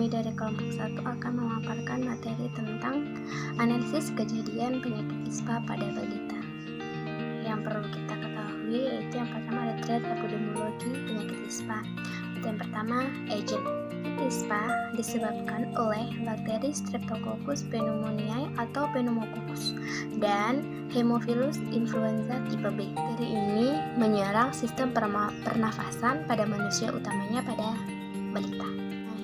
dari kelompok 1 akan memaparkan materi tentang analisis kejadian penyakit ISPA pada balita. Yang perlu kita ketahui yaitu yang pertama ada triad epidemiologi penyakit ISPA. Yang pertama, agent. ISPA disebabkan oleh bakteri Streptococcus pneumoniae atau pneumococcus dan Haemophilus influenza tipe B. Bakteri ini menyerang sistem pernafasan pada manusia, utamanya pada balita.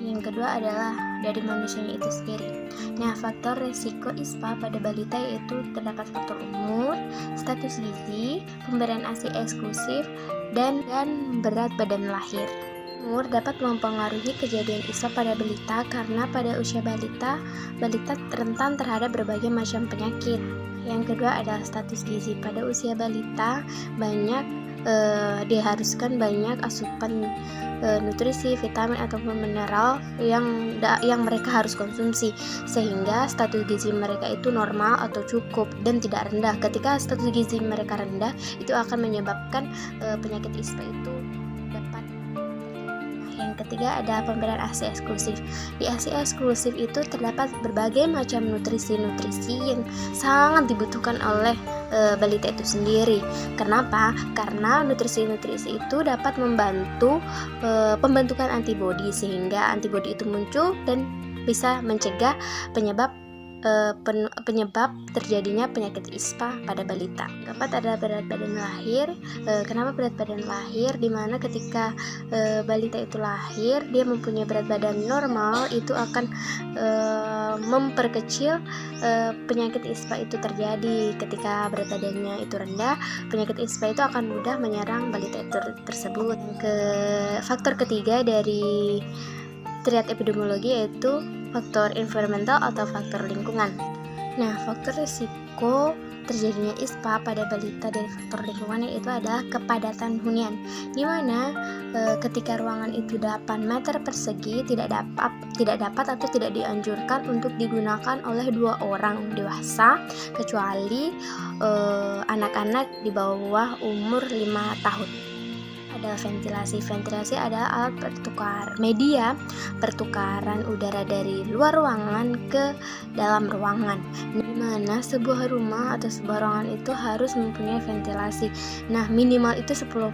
Yang kedua adalah dari manusianya itu sendiri. Nah, faktor resiko ISPA pada balita yaitu terdapat faktor umur, status gizi, pemberian ASI eksklusif, dan berat badan lahir. Umur dapat mempengaruhi kejadian ISPA pada balita karena pada usia balita rentan terhadap berbagai macam penyakit. Yang kedua adalah status gizi. Pada usia balita diharuskan banyak asupan nutrisi, vitamin ataupun mineral yang mereka harus konsumsi sehingga status gizi mereka itu normal atau cukup dan tidak rendah. Ketika status gizi mereka rendah, itu akan menyebabkan penyakit ISPA itu dapat. Yang ketiga ada pemberian ASI eksklusif. Di ASI eksklusif itu terdapat berbagai macam nutrisi-nutrisi yang sangat dibutuhkan oleh balita itu sendiri. Kenapa? Karena nutrisi-nutrisi itu dapat membantu pembentukan antibodi sehingga antibodi itu muncul dan bisa mencegah penyebab terjadinya penyakit ISPA pada balita. Keempat adalah berat badan lahir. Kenapa berat badan lahir? Dimana ketika balita itu lahir, dia mempunyai berat badan normal, itu akan memperkecil penyakit ISPA itu terjadi. Ketika berat badannya itu rendah, penyakit ISPA itu akan mudah menyerang balita itu tersebut. Faktor ketiga dari triad epidemiologi yaitu faktor environmental atau faktor lingkungan. Nah, faktor risiko terjadinya ISPA pada balita dari faktor lingkungan yaitu adalah kepadatan hunian, di mana ketika ruangan itu 8 meter persegi tidak dapat atau tidak dianjurkan untuk digunakan oleh 2 orang dewasa kecuali anak-anak di bawah umur 5 tahun. Ada ventilasi adalah alat pertukaran udara dari luar ruangan ke dalam ruangan, di mana sebuah rumah atau sebuah ruangan itu harus mempunyai ventilasi. Nah, minimal itu 10%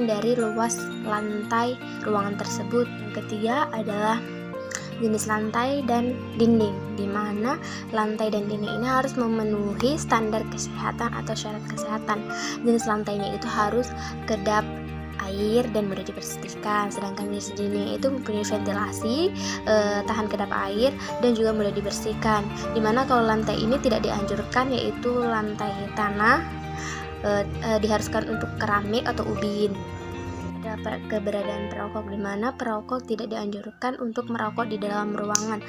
dari luas lantai ruangan tersebut. Yang ketiga adalah jenis lantai dan dinding, di mana lantai dan dinding ini harus memenuhi standar kesehatan atau syarat kesehatan. Jenis lantainya itu harus kedap air dan mudah dibersihkan, sedangkan jenis dinding itu mempunyai ventilasi, tahan kedap air dan juga mudah dibersihkan. Dimana kalau lantai ini tidak dianjurkan, yaitu lantai tanah, diharuskan untuk keramik atau ubin. Ada keberadaan perokok, di mana perokok tidak dianjurkan untuk merokok di dalam ruangan.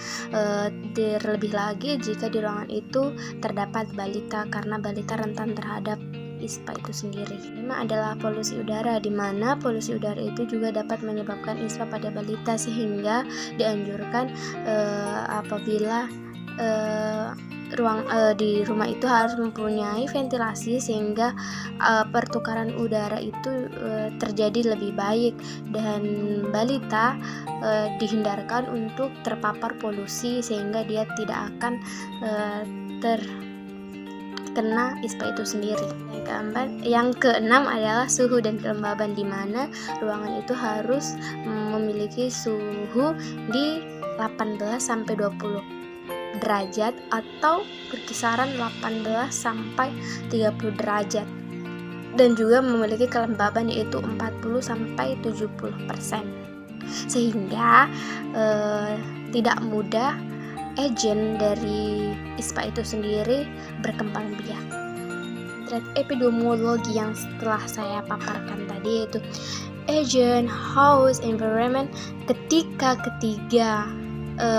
Terlebih lagi jika di ruangan itu terdapat balita, karena balita rentan terhadap ISPA itu sendiri. Kelima adalah polusi udara, di mana polusi udara itu juga dapat menyebabkan ISPA pada balita, sehingga dianjurkan apabila di rumah itu harus mempunyai ventilasi sehingga pertukaran udara itu terjadi lebih baik, dan balita dihindarkan untuk terpapar polusi sehingga dia tidak akan terkena ISPA itu sendiri. Yang keenam adalah suhu dan kelembaban, di mana ruangan itu harus memiliki suhu di 18 sampai 20 derajat atau berkisaran 18 sampai 30 derajat, dan juga memiliki kelembaban yaitu 40 sampai 70%, sehingga tidak mudah agen dari ISPA itu sendiri berkembang biak. Triad epidemiologi yang setelah saya paparkan tadi yaitu agent, host, environment. Ketika ketiga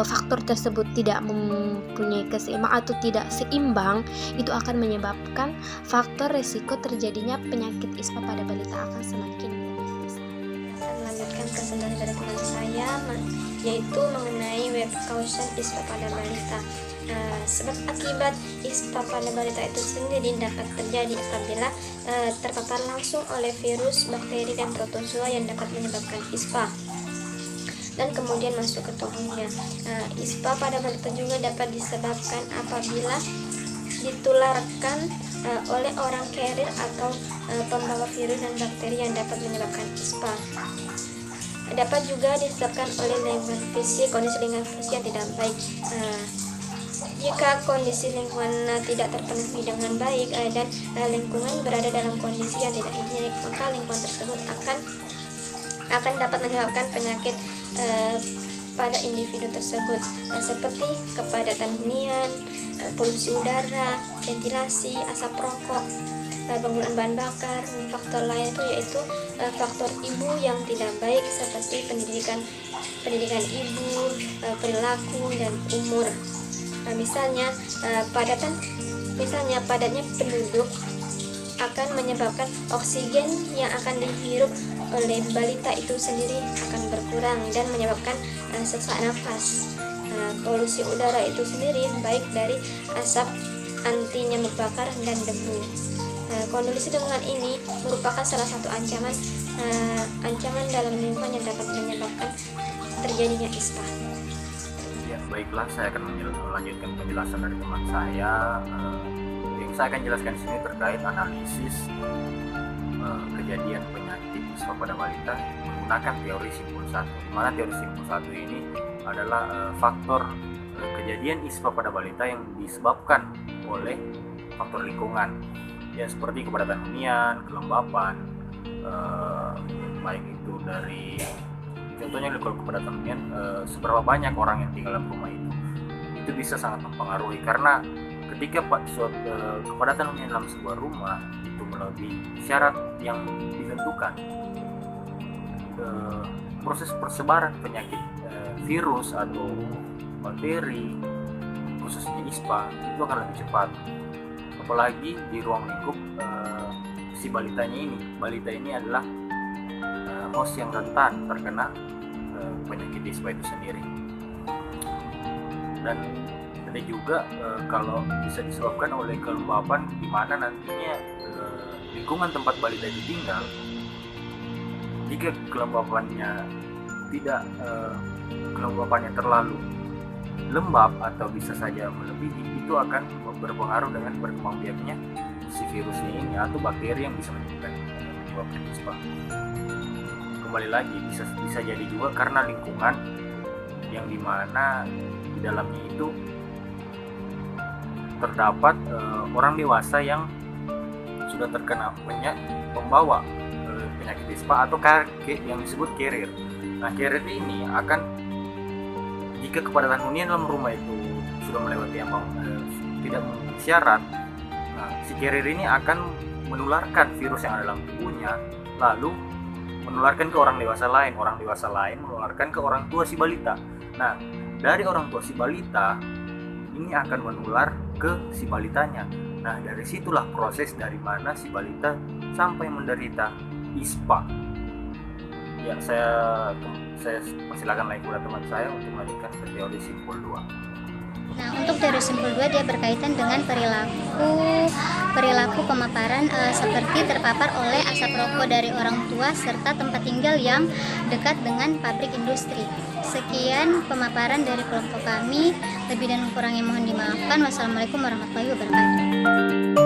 faktor tersebut tidak mempunyai keseimbangan atau tidak seimbang, itu akan menyebabkan faktor resiko terjadinya penyakit ISPA pada balita akan semakin besar. Saya melanjutkan presentasi pada teman saya yaitu mengenai web causes ISPA pada balita. Sebab akibat ISPA pada balita itu sendiri dapat terjadi apabila terpapar langsung oleh virus, bakteri, dan protozoa yang dapat menyebabkan ISPA. dan kemudian masuk ke tubuhnya. ISPA pada balita juga dapat disebabkan apabila ditularkan oleh orang carrier atau pembawa virus dan bakteri yang dapat menyebabkan ISPA. Dapat juga disebabkan oleh lingkungan fisik, kondisi lingkungan fisik yang tidak baik. Jika kondisi lingkungan tidak terpenuhi dengan baik dan lingkungan berada dalam kondisi yang tidak higienik, maka lingkungan tersebut akan dapat menyebabkan penyakit pada individu tersebut, seperti kepadatan hunian, polusi udara, ventilasi, asap rokok, penggunaan bahan bakar. Faktor lain itu yaitu faktor ibu yang tidak baik seperti pendidikan ibu, perilaku, dan umur. Misalnya padatnya penduduk akan menyebabkan oksigen yang akan dihirup oleh balita itu sendiri akan berkurang dan menyebabkan sesak nafas. Polusi udara itu sendiri baik dari asap anti nyamuk bakar dan debu. Kondisi lingkungan ini merupakan salah satu ancaman dalam lingkungan yang dapat menyebabkan terjadinya ISPA. Ya, baiklah, saya akan melanjutkan penjelasan dari teman saya. Yang saya akan jelaskan di sini terkait analisis kejadian penyakit ISPA pada balita menggunakan teori simpul 1. Di mana teori simpul 1 ini adalah faktor kejadian ISPA pada balita yang disebabkan oleh faktor lingkungan, ya seperti kepadatan hunian, kelembapan, baik itu dari contohnya kalau kepadatan hunian, seberapa banyak orang yang tinggal dalam rumah itu bisa sangat mempengaruhi, karena ketika kepadatan hunian dalam sebuah rumah itu melebihi syarat yang ditentukan, proses persebaran penyakit virus atau bakteri khususnya ISPA itu akan lebih cepat, apalagi di ruang lingkup si balita ini adalah host yang rentan terkena penyakit ISPA itu sendiri. Dan ada juga kalau bisa disebabkan oleh kelembapan, di mana nantinya lingkungan tempat balita itu tinggal, jika kelembapannya terlalu lembab atau bisa saja melebihi, itu akan berpengaruh dengan berkembangbiaknya si virusnya ini atau bakteri yang bisa menyebabkan ISPA. Kembali lagi, bisa jadi juga karena lingkungan yang dimana di dalamnya itu terdapat orang dewasa yang sudah terkena pembawa penyakit ISPA atau yang disebut carrier. Nah, carrier ini akan, jika kepadatan hunian dalam rumah itu sudah melewati ambang tidak memenuhi syarat, nah si carrier ini akan menularkan virus yang ada dalam tubuhnya, lalu menularkan ke orang dewasa lain menularkan ke orang tua si balita. Nah, dari orang tua si balita ini akan menular ke si balitanya. Nah, dari situlah proses dari mana si balita sampai menderita ISPA. Ya, saya persilakan lagi kepada teman saya untuk melanjutkan ke teori simpul 2. Nah, untuk teori simpul 2 dia berkaitan dengan perilaku pemaparan seperti terpapar oleh asap rokok dari orang tua serta tempat tinggal yang dekat dengan pabrik industri. Sekian pemaparan dari kelompok kami. Lebih dan kurangnya mohon dimaafkan. Wassalamualaikum warahmatullahi wabarakatuh.